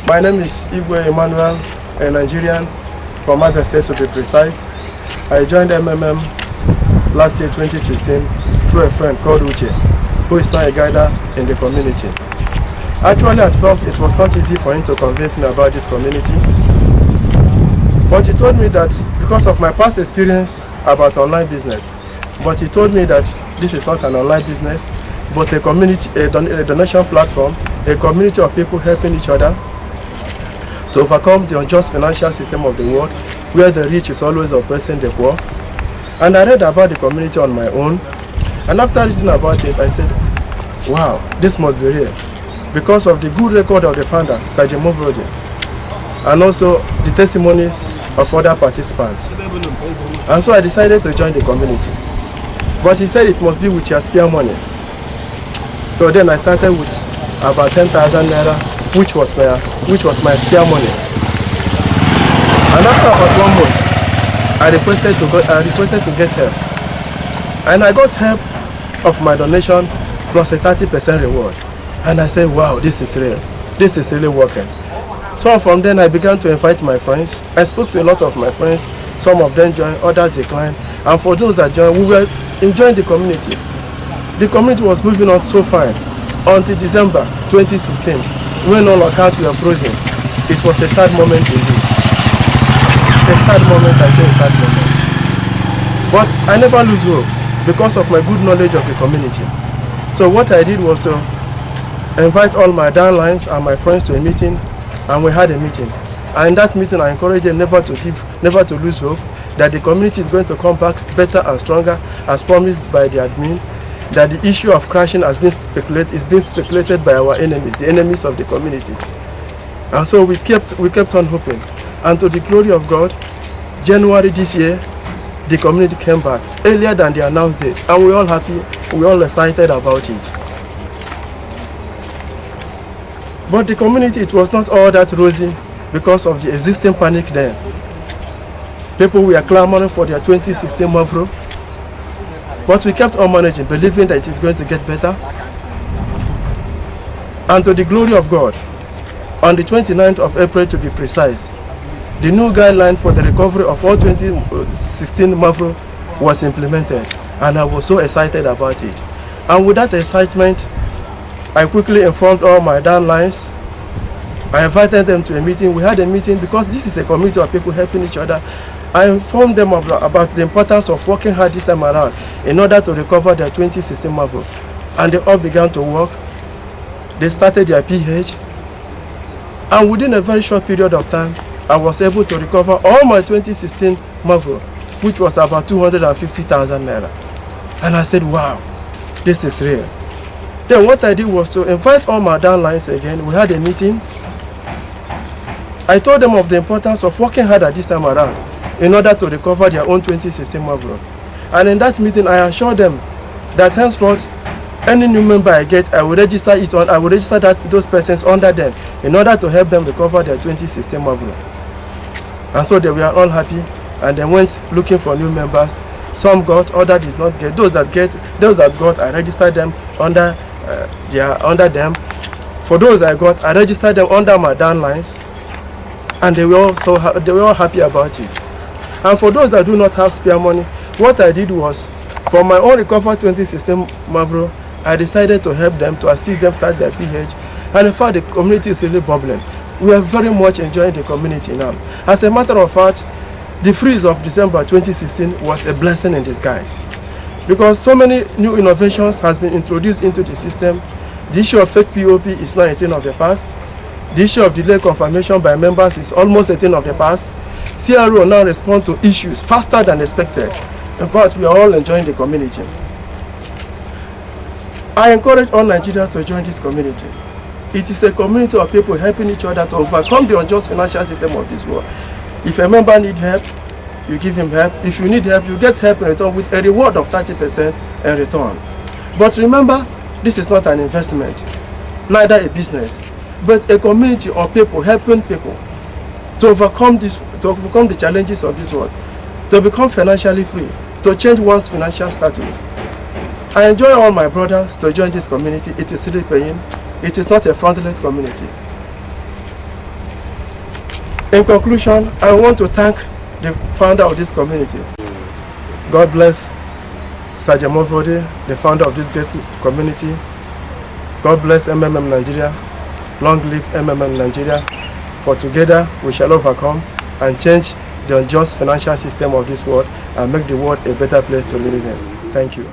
My name is Igwe Emmanuel, a Nigerian from Mavro State to be precise. I joined MMM last year 2016 through a friend called Uche, who is now a guider in the community. Actually, at first it was not easy for him to convince me about this community, but he told me that because of my past experience about online business, but he told me that this is not an online business, but a community, a donation platform, a community of people helping each other to overcome the unjust financial system of the world, where the rich is always oppressing the poor. And I read about the community on my own, and after reading about it, I said, wow, this must be real, because of the good record of the founder, Mavro, and also the testimonies of other participants. And so I decided to join the community. But he said it must be with your spare money. So then I started with about 10,000 naira, which was my spare money. And after about 1 month, I requested to get help. And I got help of my donation plus a 30% reward. And I said, wow, this is real. This is really working. So from then I began to invite my friends. I spoke to a lot of my friends. Some of them joined, others declined. And for those that joined, we were enjoying the community. The community was moving on so fine until December 2016, when all accounts were frozen. It was a sad moment indeed. A sad moment, I say a sad moment. But I never lose hope because of my good knowledge of the community. So what I did was to invite all my downlines and my friends to a meeting, and we had a meeting. And in that meeting I encouraged them never to lose hope, that the community is going to come back better and stronger as promised by the admin, that the issue of crashing is being speculated by our enemies, the enemies of the community. And so we kept on hoping. And to the glory of God, January this year, the community came back earlier than the announced date, and we're all happy, we're all excited about it. But the community, it was not all that rosy because of the existing panic then. People were clamoring for their 2016 Mavro, but we kept on managing, believing that it is going to get better. And to the glory of God, on the 29th of April to be precise, the new guideline for the recovery of all 2016 Mavro was implemented, and I was so excited about it. And with that excitement, I quickly informed all my downlines. I invited them to a meeting. We had a meeting because this is a community of people helping each other. I informed them about the importance of working hard this time around in order to recover their 2016 Mavro. And they all began to work. They started their PH. And within a very short period of time, I was able to recover all my 2016 Mavro, which was about 250,000 naira. And I said, wow, this is real. Then what I did was to invite all my downlines again. We had a meeting. I told them of the importance of working harder this time around in order to recover their own 2016 Mavro. And in that meeting, I assured them that henceforth, any new member I get, I will register those persons under them in order to help them recover their 2016 Mavro. And so they were all happy, and they went looking for new members. Some got, others did not get. Those that got, I registered them under them. For those I got, I registered them under my downlines, and they were all happy about it. And for those that do not have spare money, what I did was, for my own recovered 2016 Mavro, I decided to help them, to assist them start their PH. And in fact, the community is really bubbling. We are very much enjoying the community now. As a matter of fact, the freeze of December 2016 was a blessing in disguise, because so many new innovations has been introduced into the system. The issue of fake POP is now a thing of the past. The issue of delayed confirmation by members is almost a thing of the past. CRO now responds to issues faster than expected. In fact, we are all enjoying the community. I encourage all Nigerians to join this community. It is a community of people helping each other to overcome the unjust financial system of this world. If a member needs help, you give him help. If you need help, you get help in return with a reward of 30% in return. But remember, this is not an investment, neither a business, but a community of people helping people to overcome the challenges of this world, to become financially free, to change one's financial status. I enjoy all my brothers to join this community. It is really paying. It is not a fraudulent community. In conclusion, I want to thank the founder of this community. God bless Sergeant Mavro, the founder of this great community. God bless MMM Nigeria. Long live MMM Nigeria. For together we shall overcome and change the unjust financial system of this world and make the world a better place to live in. Thank you.